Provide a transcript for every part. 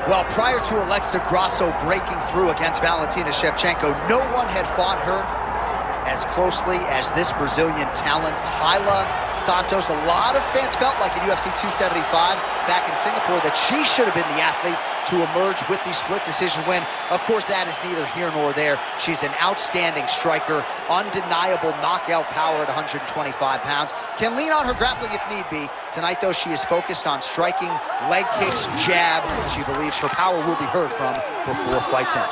Well, prior to Alexa Grasso breaking through against Valentina Shevchenko, no one had fought her as closely as this Brazilian talent, Taila Santos. A lot of fans felt like at UFC 275 back in Singapore that she should have been the athlete to emerge with the split decision win. Of course, that is neither here nor there. She's an outstanding striker, undeniable knockout power at 125 pounds. Can lean on her grappling if need be. Tonight, though, she is focused on striking, leg kicks, jab. She believes her power will be heard from before fights end.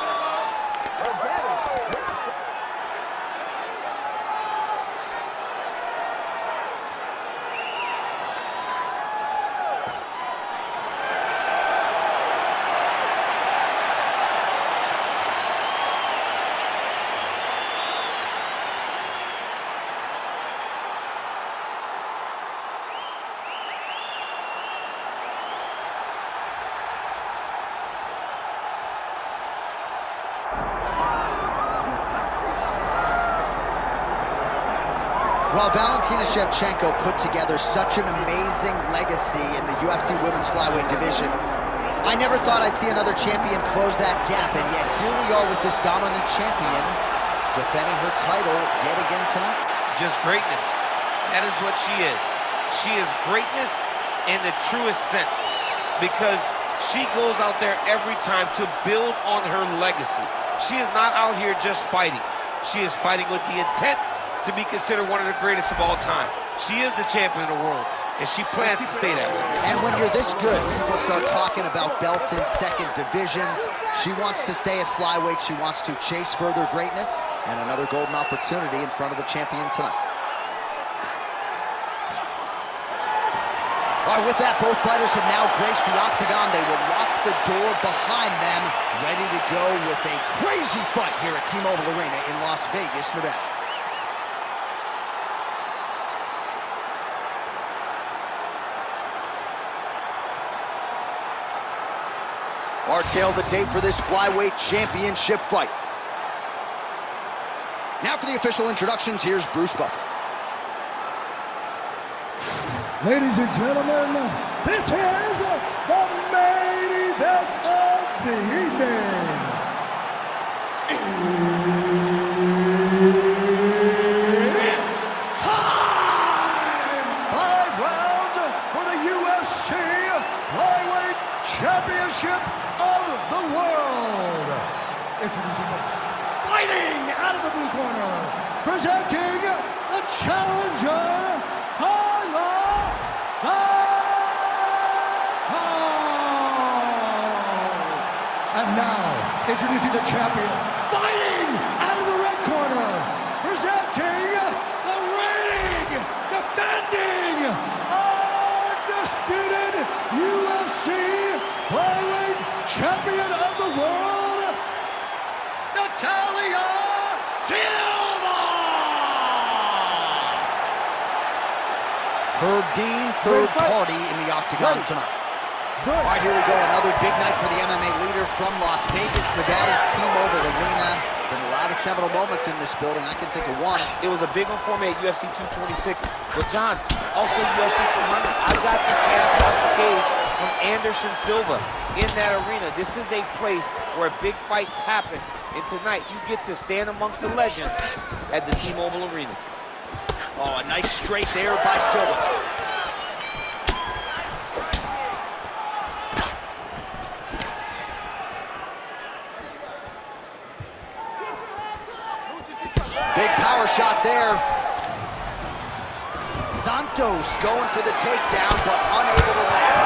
Well, Valentina Shevchenko put together such an amazing legacy in the UFC women's flyweight division. I never thought I'd see another champion close that gap, and yet here we are with this dominant champion defending her title yet again tonight. Just greatness. That is what she is. She is greatness in the truest sense, because she goes out there every time to build on her legacy. She is not out here just fighting. She is fighting with the intent to be considered one of the greatest of all time. She is the champion of the world, and she plans to stay that way. And when you're this good, people start talking about belts in second divisions. She wants to stay at flyweight. She wants to chase further greatness and another golden opportunity in front of the champion tonight. All right, with that, both fighters have now graced the octagon. They will lock the door behind them, ready to go with a crazy fight here at T-Mobile Arena in Las Vegas, Nevada. Our tail of the tape for this flyweight championship fight. Now for the official introductions, here's Bruce Buffer. Ladies and gentlemen, this is the main event of the evening. It's time! 5 rounds for the UFC Flyweight Championship of the world. Introducing first, fighting out of the blue corner, presenting the challenger, Taila Santos. And now, introducing the champion, fighting out of the red corner, presenting the reigning, defending, undisputed UFC Flyweight Champion of the world, Natalia Silva! Herb Dean, third party in the octagon tonight. All right, here we go. Another big night for the MMA leader from Las Vegas, Nevada's T-Mobile Arena. Been a lot of seminal moments in this building. I can think of one. It was a big one for me at UFC 226. But John, also UFC 200. I got this man across the cage from Anderson Silva in that arena. This is a place where big fights happen. And tonight, you get to stand amongst the legends at the T-Mobile Arena. Oh, a nice straight there by Silva. Big power shot there. Santos going for the takedown, but unable to land.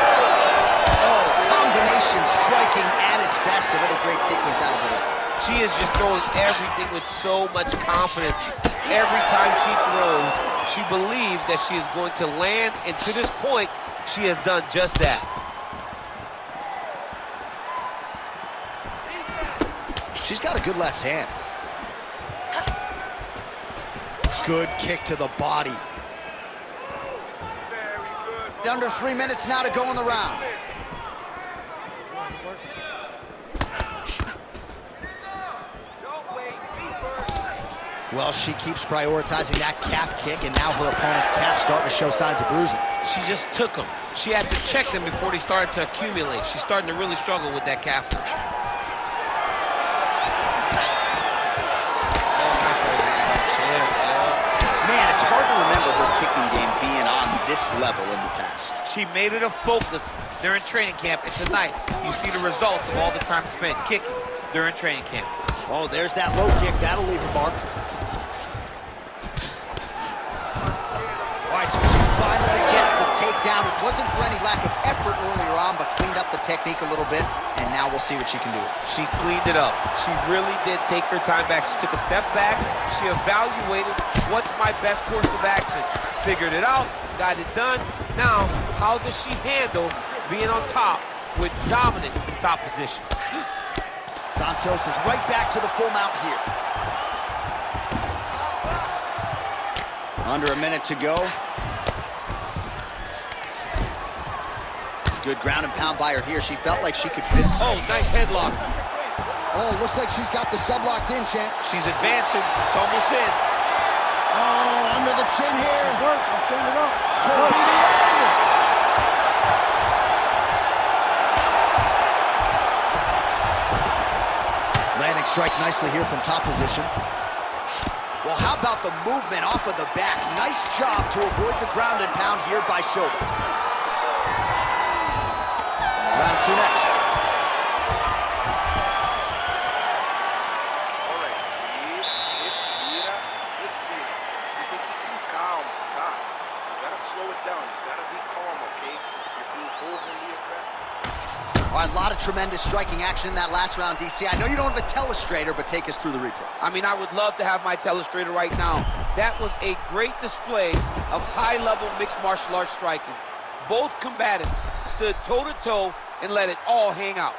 Oh, combination striking at its best. Another great sequence out of her. She is just throwing everything with so much confidence. Every time she throws, she believes that she is going to land, and to this point, she has done just that. She's got a good left hand. Good kick to the body. Under 3 minutes now to go in the round. Well, she keeps prioritizing that calf kick, and now her opponent's calf starting to show signs of bruising. She just took them. She had to check them before they started to accumulate. She's starting to really struggle with that calf. Man, it's hard to remember her kicking game being on this level in the past. She made it a focus during training camp, and tonight you see the results of all the time spent kicking during training camp. Oh, there's that low kick. That'll leave a mark. All right, so she finally gets the takedown. It wasn't for any lack of effort earlier on, but cleaned up the technique a little bit, and now we'll see what she can do. She cleaned it up. She really did take her time back. She took a step back. She evaluated what's my best course of action. Figured it out, got it done. Now, how does she handle being on top with dominant top position? Santos is right back to the full mount here. Under a minute to go. Good ground and pound by her here. She felt like she could fit. Oh, nice headlock. Oh, looks like she's got the sub locked in, champ. She's advancing. It's almost in. Oh, under the chin here. Work, I'll stand it up. Could be the end. Landing strikes nicely here from top position. Well, how about the movement off of the back? Nice job to avoid the ground and pound here by Silva. Round two next. All right, respira. Você tem que ir com calma, tá? You gotta slow it down. You gotta be calm, okay? You're being overly aggressive. All right, a lot of tremendous striking action in that last round, DC. I know you don't have a telestrator, but take us through the replay. I mean, I would love to have my telestrator right now. That was a great display of high-level mixed martial arts striking. Both combatants stood toe-to-toe and let it all hang out.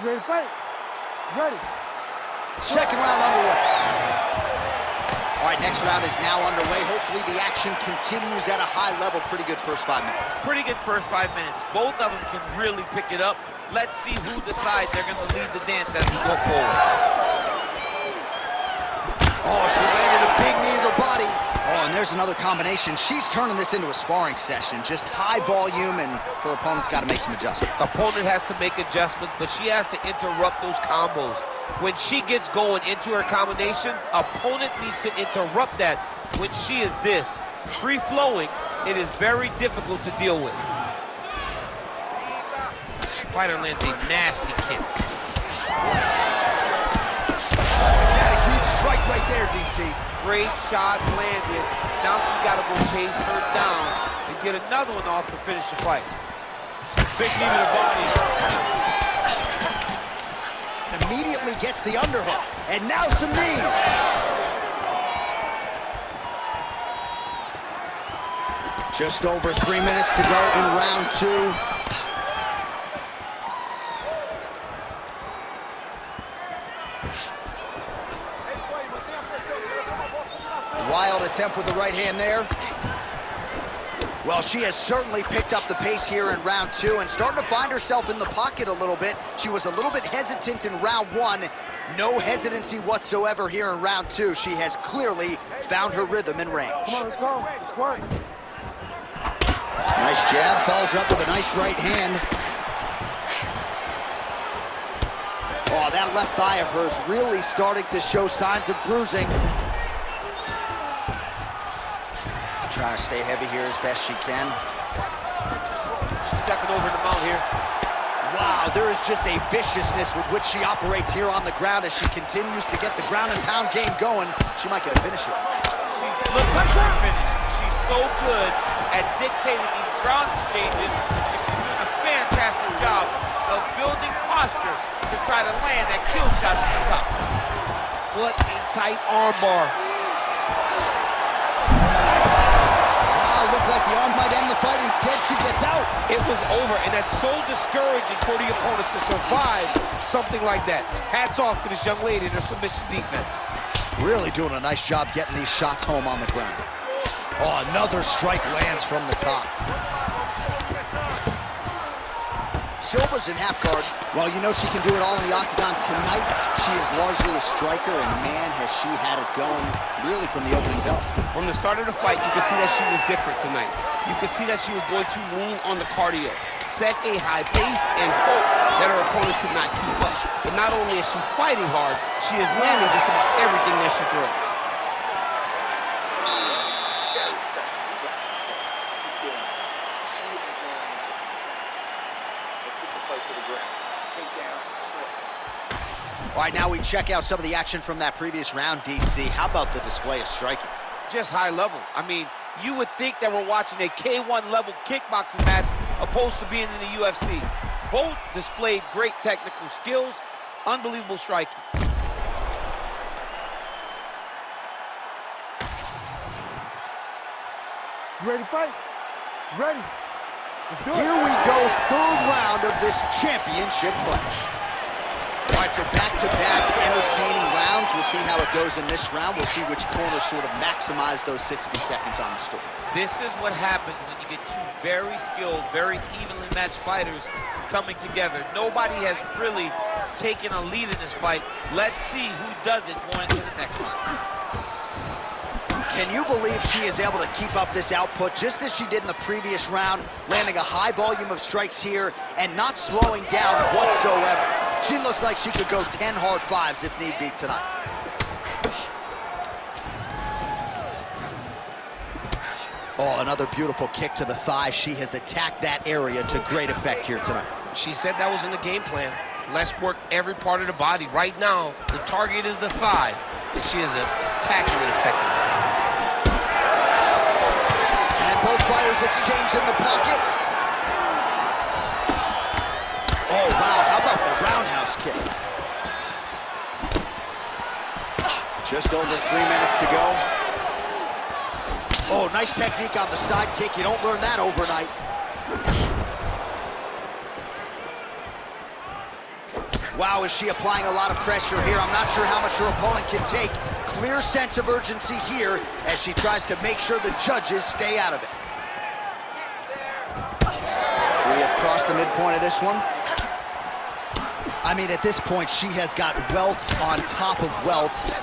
You ready to fight? Ready. Second round underway. All right, next round is now underway. Hopefully the action continues at a high level. Pretty good first 5 minutes. Pretty good first 5 minutes. Both of them can really pick it up. Let's see who decides they're going to lead the dance as we go forward. Oh, she landed a big knee to the body. Oh, and there's another combination. She's turning this into a sparring session. Just high volume, and her opponent's got to make some adjustments. Opponent has to make adjustments, but she has to interrupt those combos. When she gets going into her combinations, opponent needs to interrupt that. When she is this free-flowing, it is very difficult to deal with. Fighter lands a nasty kick. He's had a huge strike right there, DC. Great shot landed. Now she's got to go chase her down and get another one off to finish the fight. Big knee to the body. Immediately gets the underhook, and now some knees. Just over 3 minutes to go in round two. Wild attempt with the right hand there. Well, she has certainly picked up the pace here in round two and starting to find herself in the pocket a little bit. She was a little bit hesitant in round one. No hesitancy whatsoever here in round two. She has clearly found her rhythm and range. Come on, let's go. Let's work. Nice jab, follows her up with a nice right hand. Oh, that left thigh of hers really starting to show signs of bruising. Trying to stay heavy here as best she can. She's stepping over the mount here. Wow, there is just a viciousness with which she operates here on the ground as she continues to get the ground and pound game going. She might get a finish here. She's looking for a finish. She's so good at dictating these ground exchanges, and she's doing a fantastic job of building posture to try to land that kill shot from the top. What a tight armbar. Looked like the arm might end the fight. Instead, she gets out. It was over, and that's so discouraging for the opponent to survive something like that. Hats off to this young lady in her submission defense. Really doing a nice job getting these shots home on the ground. Oh, another strike lands from the top. Silva's in half guard. Well, you know she can do it all in the octagon tonight. She is largely a striker, and man, has she had it going really from the opening bell. From the start of the fight, you could see that she was different tonight. You could see that she was going to lean on the cardio, set a high pace, and hope that her opponent could not keep up. But not only is she fighting hard, she is landing just about everything that she throws. All right, now we check out some of the action from that previous round, DC. How about the display of striking? Just high level. I mean, you would think that we're watching a K1 level kickboxing match opposed to being in the UFC. Both displayed great technical skills, unbelievable striking. You ready to fight? Ready. Let's do it. Here we go, third round of this championship fight. All right, so back-to-back entertaining rounds. We'll see how it goes in this round. We'll see which corner sort of maximize those 60 seconds on the story. This is what happens when you get two very skilled, very evenly matched fighters coming together. Nobody has really taken a lead in this fight. Let's see who does it going into the next round. Can you believe she is able to keep up this output just as she did in the previous round, landing a high volume of strikes here and not slowing down whatsoever? She looks like she could go 10 hard fives if need be tonight. Oh, another beautiful kick to the thigh. She has attacked that area to great effect here tonight. She said that was in the game plan. Let's work every part of the body. Right now, the target is the thigh, and she is attacking it effectively. And both fighters exchange in the pocket. Oh, wow, how about the roundhouse kick? Just over 3 minutes to go. Oh, nice technique on the side kick. You don't learn that overnight. Wow, is she applying a lot of pressure here? I'm not sure how much her opponent can take. Clear sense of urgency here as she tries to make sure the judges stay out of it. We have crossed the midpoint of this one. I mean, at this point, she has got welts on top of welts.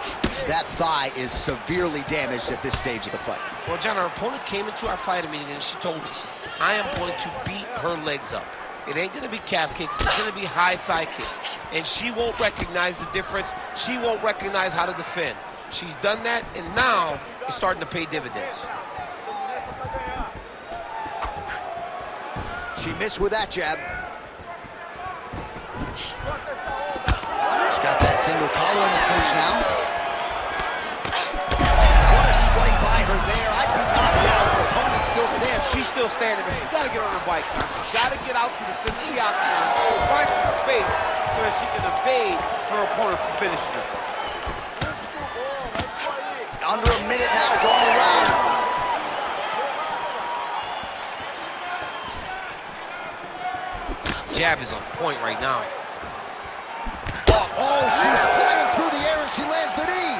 That thigh is severely damaged at this stage of the fight. Well, John, our opponent came into our fighting meeting and she told us, I am going to beat her legs up. It ain't going to be calf kicks. It's going to be high thigh kicks. And she won't recognize the difference. She won't recognize how to defend. She's done that, and now it's starting to pay dividends. She missed with that jab. She's got that single collar in the clinch now. What a strike by her there. I'd be knocked down. Her opponent still stands. She's still standing, but she's got to get on her bike, John. She's got to get out to the center of the octagon, find some space so that she can evade her opponent from finishing her. Under a minute now to go in the round. Jab is on point right now. Oh, she's flying through the air and she lands the knee.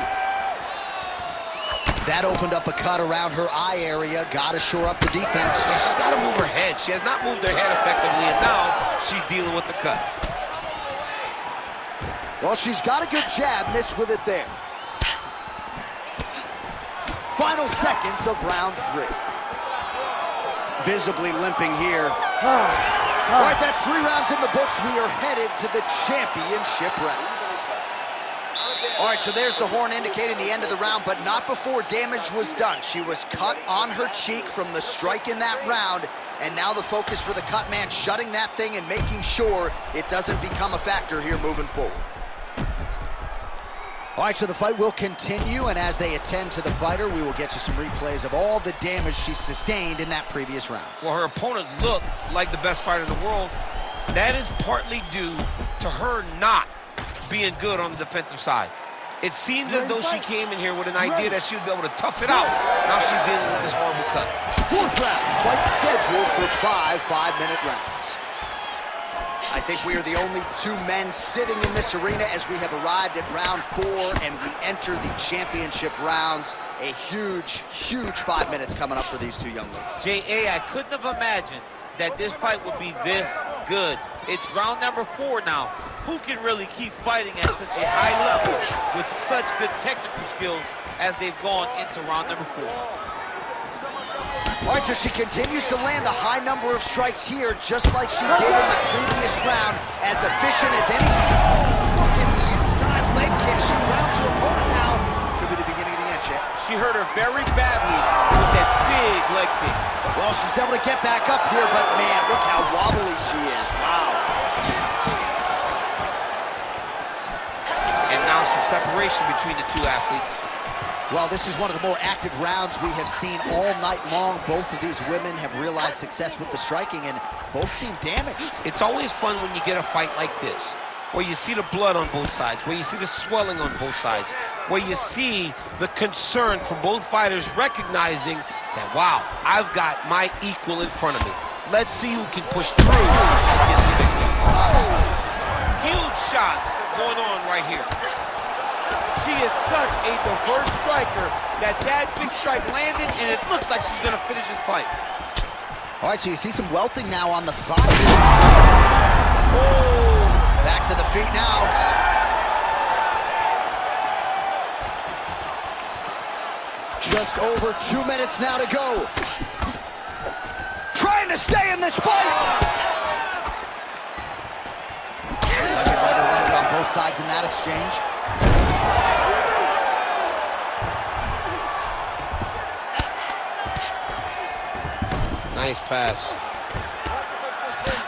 That opened up a cut around her eye area. Got to shore up the defense. She's got to move her head. She has not moved her head effectively, and now she's dealing with the cut. Well, she's got a good jab, missed with it there. Final seconds of round 3. Visibly limping here. All right, that's 3 rounds in the books. We are headed to the championship rounds. All right, so there's the horn indicating the end of the round, but not before damage was done. She was cut on her cheek from the strike in that round, and now the focus for the cut man, shutting that thing and making sure it doesn't become a factor here moving forward. All right, so the fight will continue, and as they attend to the fighter, we will get you some replays of all the damage she sustained in that previous round. Well, her opponent looked like the best fighter in the world. That is partly due to her not being good on the defensive side. It seems as though she came in here with an idea that she would be able to tough it out. Now she's dealing with this horrible cut. 4th round, fight scheduled for 5 5-minute rounds. I think we are the only 2 men sitting in this arena as we have arrived at round 4 and we enter the championship rounds. A huge, huge 5 minutes coming up for these 2 young ladies. J.A., I couldn't have imagined that this fight would be this good. It's round number 4 now. Who can really keep fighting at such a high level with such good technical skills as they've gone into round number 4? All right, so she continues to land a high number of strikes here, just like she did in the previous round, as efficient as any. Look at the inside leg kick. She grounds her opponent now. Could be the beginning of the end, champ. She hurt her very badly with that big leg kick. Well, she's able to get back up here, but man, look how wobbly she is. Wow. And now some separation between the two athletes. Well, this is one of the more active rounds we have seen all night long. Both of these women have realized success with the striking, and both seem damaged. It's always fun when you get a fight like this, where you see the blood on both sides, where you see the swelling on both sides, where you see the concern from both fighters recognizing that, wow, I've got my equal in front of me. Let's see who can push through and get the victory. Oh. Huge shots going on right here. She is such a diverse striker that big strike landed, and it looks like she's going to finish this fight. All right, so you see some welting now on the thigh. Oh. Back to the feet now. Just over 2 minutes now to go. Trying to stay in this fight. Leather landed on both sides in that exchange. Nice pass.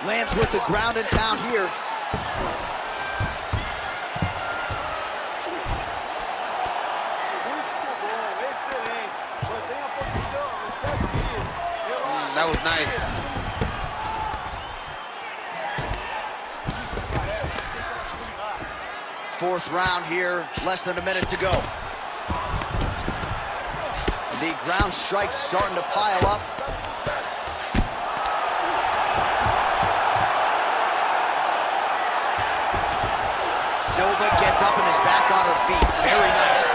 Lands with the ground and pound here. That was nice. Fourth round here, less than a minute to go. The ground strikes starting to pile up. Silva gets up and is back on her feet. Very nice.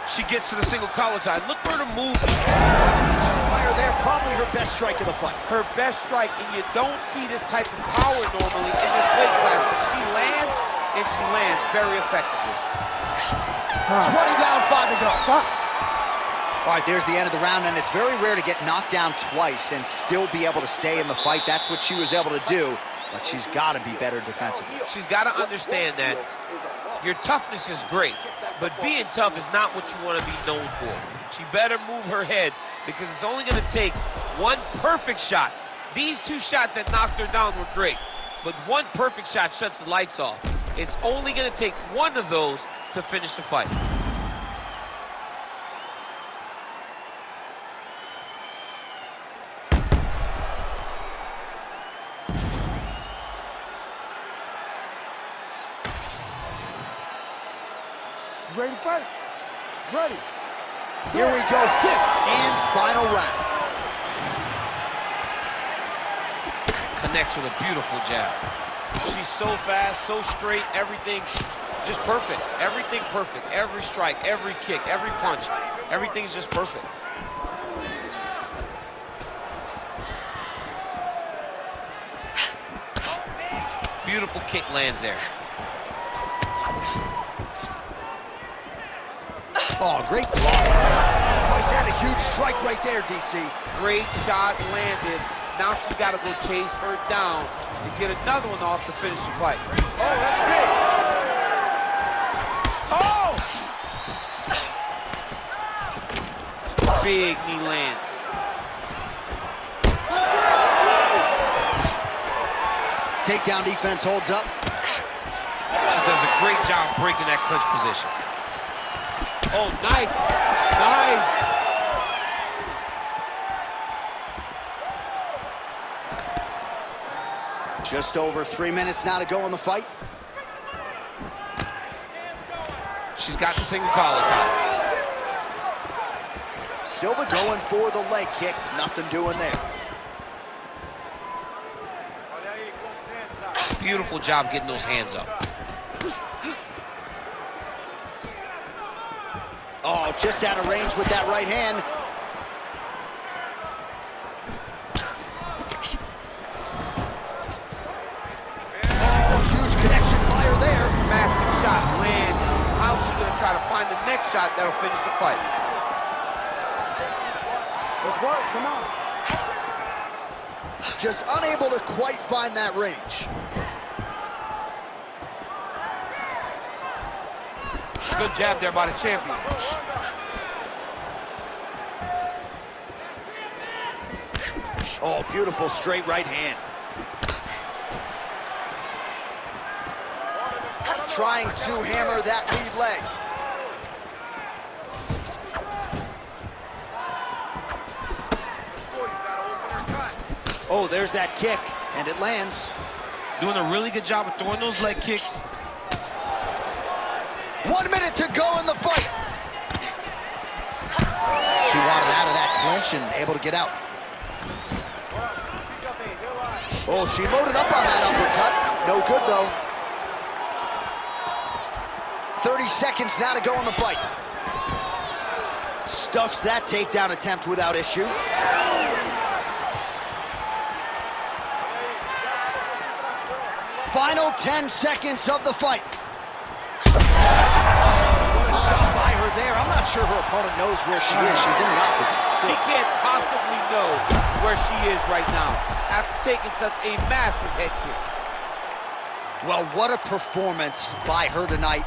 She gets to the single collar tie. Look for her to move. Fire there, probably her best strike of the fight. Her best strike, and you don't see this type of power normally in this weight class, but she lands, and she lands very effectively. 20 down, 5 to go. All right, there's the end of the round, and it's very rare to get knocked down twice and still be able to stay in the fight. That's what she was able to do, but she's got to be better defensively. She's got to understand that your toughness is great, but being tough is not what you want to be known for. She better move her head, because it's only going to take one perfect shot. These 2 shots that knocked her down were great, but one perfect shot shuts the lights off. It's only going to take one of those to finish the fight. Ready to fight? Ready. Here we go, 5th and final round. Connects with a beautiful jab. She's so fast, so straight, everything just perfect. Everything perfect. Every strike, every kick, every punch, everything's just perfect. Beautiful kick lands there. Oh, great block. Oh, he's had a huge strike right there, DC. Great shot landed. Now she's got to go chase her down and get another one off to finish the fight. Oh, that's big. Oh! Big knee lands. Takedown defense holds up. She does a great job breaking that clinch position. Oh, nice. Nice. Just over 3 minutes now to go in the fight. She's got the single collar tie. Silva going for the leg kick. Nothing doing there. Beautiful job getting those hands up. Oh, just out of range with that right hand. find the next shot that'll finish the fight. Let's work, come on. Just unable to quite find that range. Good jab there by the champion. Oh, beautiful straight right hand. Trying to hammer that lead leg. Oh, there's that kick, and it lands. Doing a really good job of throwing those leg kicks. 1 minute to go in the fight. She wanted out of that clinch and able to get out. Oh, she loaded up on that uppercut. No good, though. 30 seconds now to go in the fight. Stuffs that takedown attempt without issue. Final 10 seconds of the fight. What a shot by her there. I'm not sure her opponent knows where she is. She's in the octagon. She can't possibly know where she is right now after taking such a massive head kick. Well, what a performance by her tonight.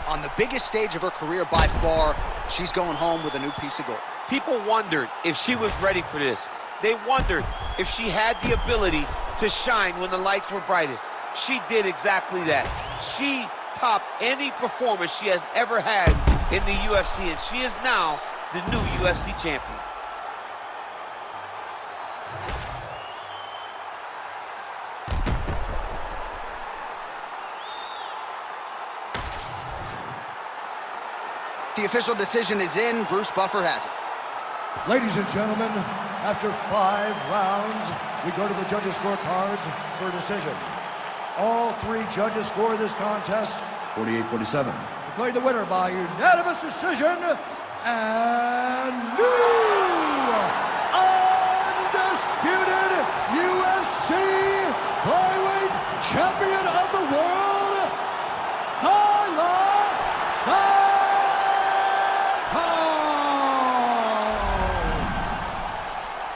On the biggest stage of her career by far, she's going home with a new piece of gold. People wondered if she was ready for this. They wondered if she had the ability to shine when the lights were brightest. She did exactly that. She topped any performance she has ever had in the UFC, and she is now the new UFC champion. The official decision is in. Bruce Buffer has it. Ladies and gentlemen, after 5 rounds, we go to the judges' scorecards for a decision. All 3 judges score this contest 48-47. Declaring the winner by unanimous decision and new undisputed UFC flyweight champion of the world, Taila Santos.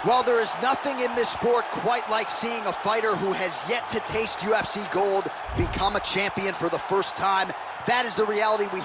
Well, there is nothing in this sport quite like seeing a fighter who has yet to taste UFC gold become a champion for the first time. That is the reality we